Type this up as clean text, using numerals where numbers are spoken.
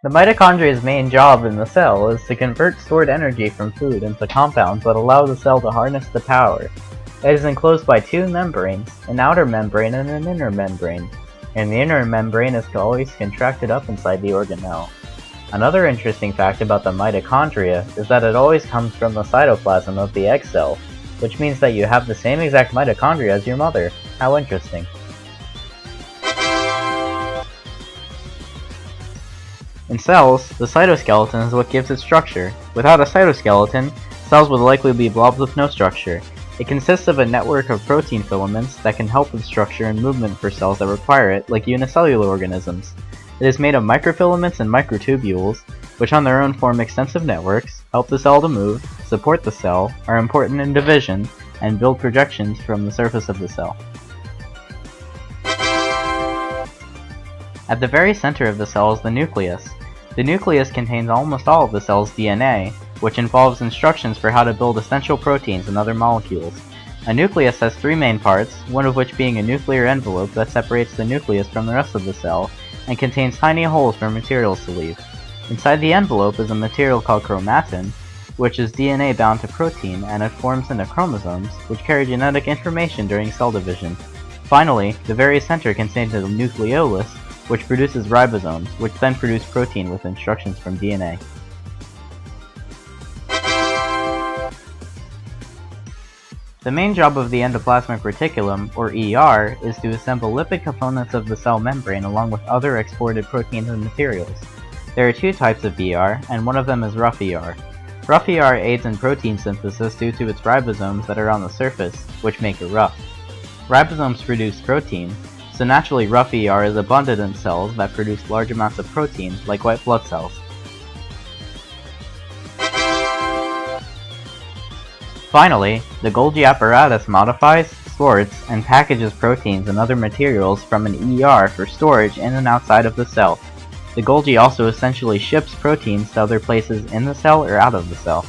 The mitochondria's main job in the cell is to convert stored energy from food into compounds that allow the cell to harness the power. It is enclosed by two membranes, an outer membrane and an inner membrane, and the inner membrane is always contracted up inside the organelle. Another interesting fact about the mitochondria is that it always comes from the cytoplasm of the egg cell, which means that you have the same exact mitochondria as your mother. How interesting. In cells, the cytoskeleton is what gives it structure. Without a cytoskeleton, cells would likely be blobs with no structure. It consists of a network of protein filaments that can help with structure and movement for cells that require it, like unicellular organisms. It is made of microfilaments and microtubules, which on their own form extensive networks, help the cell to move, support the cell, are important in division, and build projections from the surface of the cell. At the very center of the cell is the nucleus. The nucleus contains almost all of the cell's DNA, which involves instructions for how to build essential proteins and other molecules. A nucleus has three main parts, one of which being a nuclear envelope that separates the nucleus from the rest of the cell, and contains tiny holes for materials to leave. Inside the envelope is a material called chromatin, which is DNA bound to protein, and it forms into chromosomes, which carry genetic information during cell division. Finally, the very center contains a nucleolus, which produces ribosomes, which then produce protein with instructions from DNA. The main job of the endoplasmic reticulum, or ER, is to assemble lipid components of the cell membrane along with other exported proteins and materials. There are two types of ER, and one of them is rough ER. Rough ER aids in protein synthesis due to its ribosomes that are on the surface, which make it rough. Ribosomes produce protein, so naturally rough ER is abundant in cells that produce large amounts of protein, like white blood cells. Finally, the Golgi apparatus modifies, sorts, and packages proteins and other materials from an ER for storage in and outside of the cell. The Golgi also essentially ships proteins to other places in the cell or out of the cell.